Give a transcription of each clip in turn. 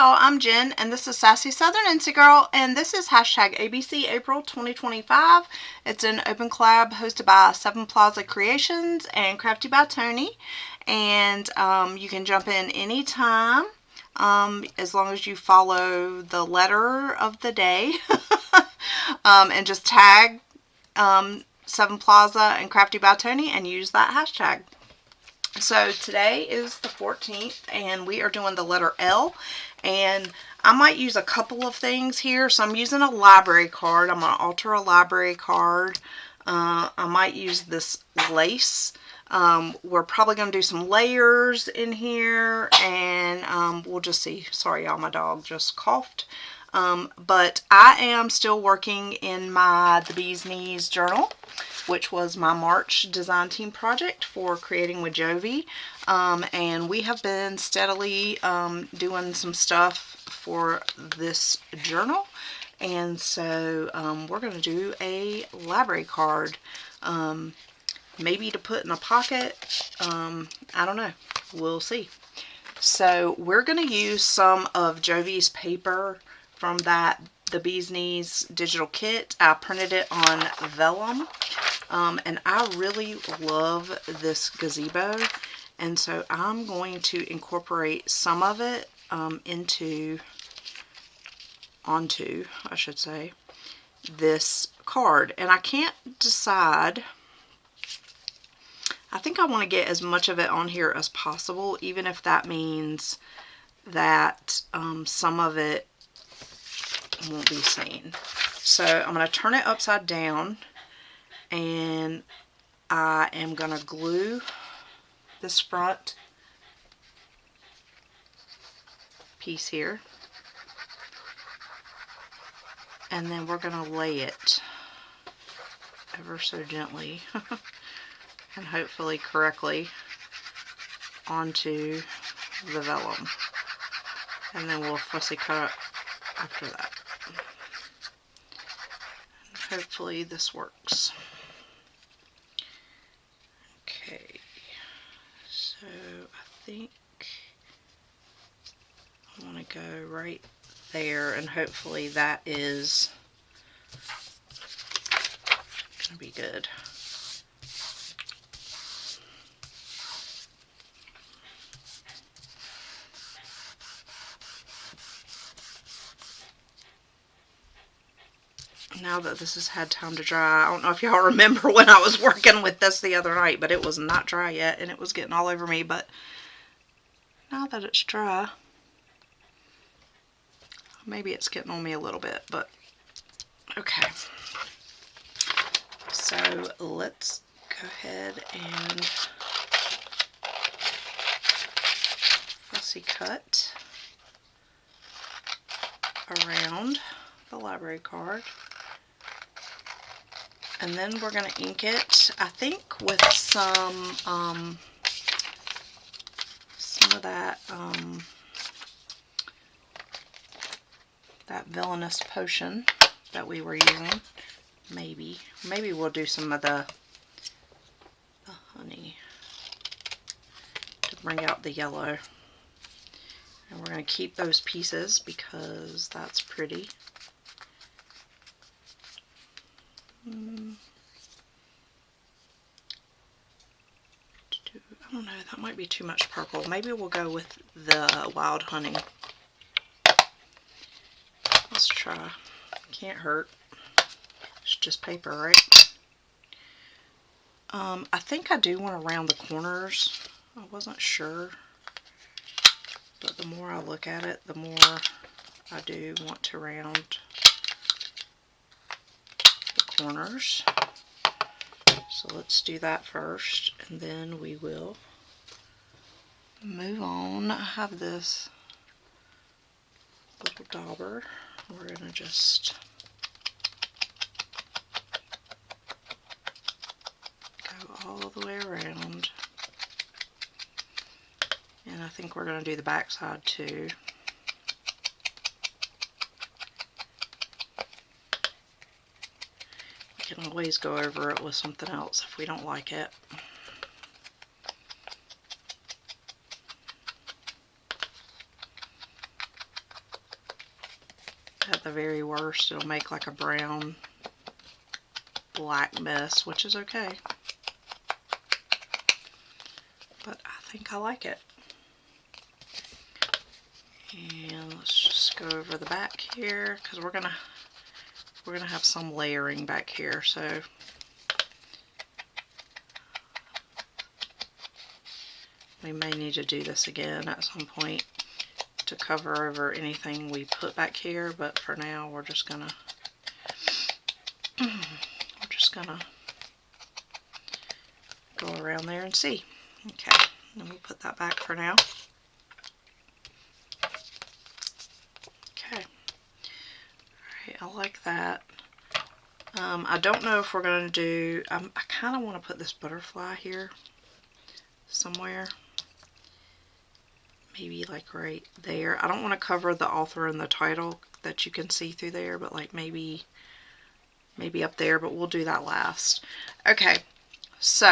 y'all, I'm Jen, and this is Sassy Southern Incy Girl, and this is hashtag ABC April 2025. It's an open collab hosted by Seven Plaza Creations and Crafty by Tony, and you can jump in anytime as long as you follow the letter of the day and just tag Seven Plaza and Crafty by Tony and use that hashtag. So today is the 14th and we are doing the letter L, and I might use a couple of things here. So I'm using a library card. I'm going to alter a library card. I might use this lace. We're probably going to do some layers in here, and we'll just see. Sorry y'all, my dog just coughed. But I am still working in the Bee's Knees journal, which was my March design team project for creating with Jovi. And we have been steadily doing some stuff for this journal. And so we're going to do a library card, maybe to put in a pocket. I don't know. We'll see. So we're going to use some of Jovi's paper from the Bee's Knees digital kit. I printed it on vellum. And I really love this gazebo, and so I'm going to incorporate some of it onto, I should say, this card. And I can't decide. I think I want to get as much of it on here as possible, even if that means that some of it won't be seen. So I'm going to turn it upside down, and I am going to glue this front piece here, and then we're going to lay it ever so gently and hopefully correctly onto the vellum, and then we'll fussy cut after that. And hopefully this works. Okay, so I think I want to go right there, and hopefully that is going to be good. Now that this has had time to dry, I don't know if y'all remember when I was working with this the other night, but it was not dry yet, and it was getting all over me. But now that it's dry, maybe it's getting on me a little bit, but okay. So let's go ahead and fussy cut around the library card. And then we're going to ink it, I think, with some of that villainous potion that we were using. Maybe we'll do some of the honey to bring out the yellow. And we're going to keep those pieces because that's pretty. I don't know, that might be too much purple. Maybe we'll go with the wild honey. Let's try. Can't hurt. It's just paper, right? I think I do want to round the corners. I wasn't sure, but the more I look at it, the more I do want to round the corners. So let's do that first, and then we will move on. I have this little dauber. We're going to just go all the way around. And I think we're going to do the back side too. We can always go over it with something else if we don't like it. At the very worst, it'll make like a brown black mess, which is okay. But I think I like it. And let's just go over the back here, because we're gonna have some layering back here, so we may need to do this again at some point to cover over anything we put back here, but for now we're just gonna go around there and see. Okay, and we'll put that back for now. Okay, alright, I like that. I don't know if we're going to do, I kind of want to put this butterfly here somewhere. Maybe like right there. I don't want to cover the author and the title that you can see through there, but like maybe up there, but we'll do that last. Okay, so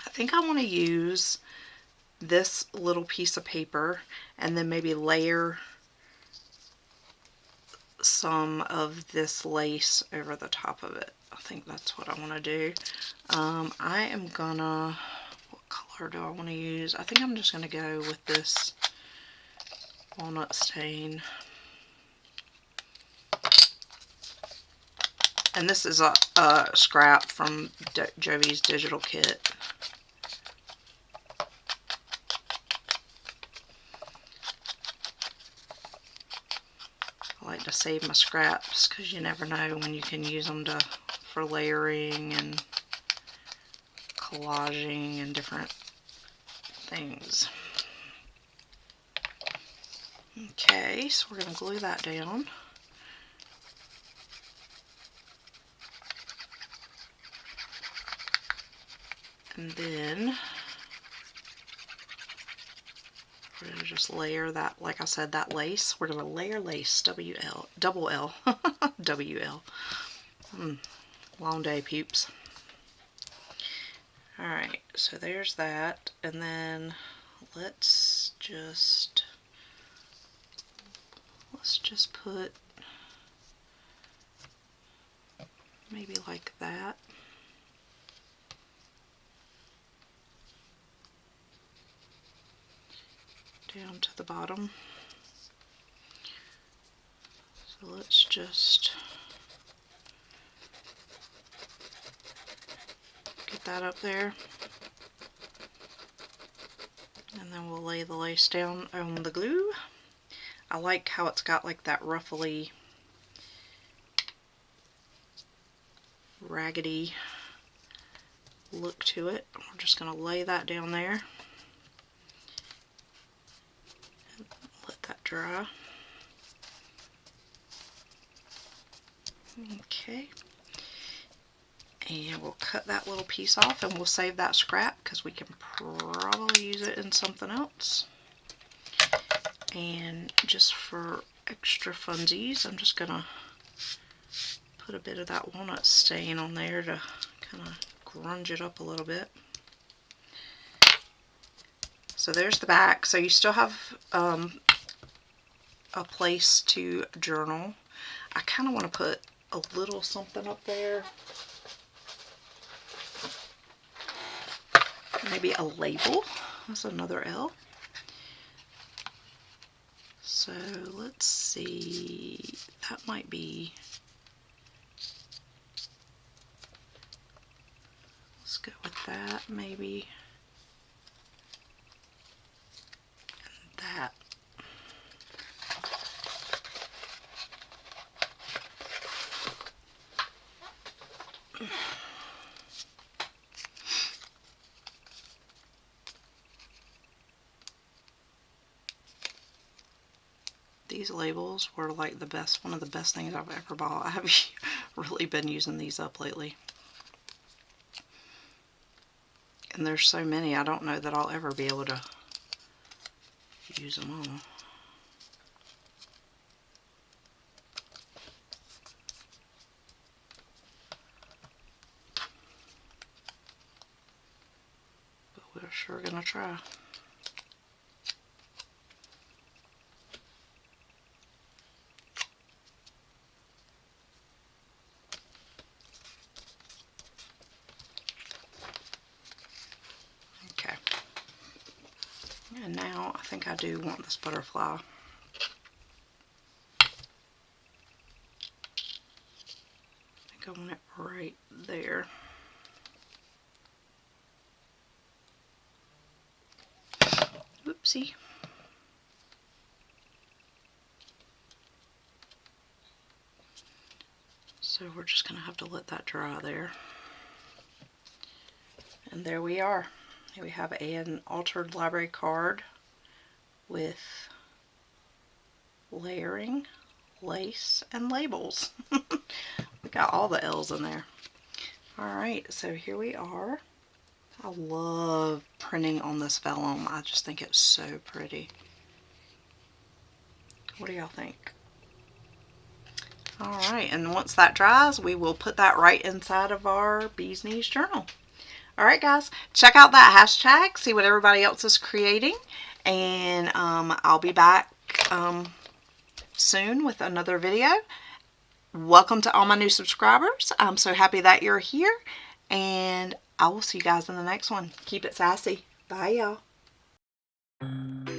I think I want to use this little piece of paper and then maybe layer some of this lace over the top of it. I think that's what I want to do. I am gonna, what color do I want to use? I think I'm just gonna go with this walnut stain. And this is a scrap from Jovi's digital kit. I like to save my scraps because you never know when you can use them for layering and collaging and different things. Okay, so we're going to glue that down. And then we're going to just layer that, like I said, that lace. We're going to layer lace, double L, WL. Long day, peeps. Alright, so there's that. And then let's just put maybe like that. Down to the bottom. So let's just get that up there. And then we'll lay the lace down on the glue. I like how it's got like that ruffly, raggedy look to it. We're just going to lay that down there. Let that dry. Okay. And we'll cut that little piece off and we'll save that scrap because we can probably use it in something else. And just for extra funsies, I'm just going to put a bit of that walnut stain on there to kind of grunge it up a little bit. So there's the back. So you still have a place to journal. I kind of want to put a little something up there. Maybe a label. That's another L. So let's see. That might be. Let's go with that maybe. And that. These labels were like one of the best things I've ever bought. I have really been using these up lately. And there's so many, I don't know that I'll ever be able to use them all. But we're sure gonna try. think I do want this butterfly. I think I want it right there. Oopsie. So we're just going to have to let that dry there. And there we are. Here we have an altered library card with layering, lace, and labels. We got all the L's in there. Alright, so here we are. I love printing on this vellum. I just think it's so pretty. What do y'all think? Alright, and once that dries, we will put that right inside of our Bee's Knees journal. Alright guys, check out that hashtag, see what everybody else is creating, and I'll be back soon with another video. Welcome to all my new subscribers. I'm so happy that you're here, and I will see you guys in the next one. Keep it sassy. Bye y'all.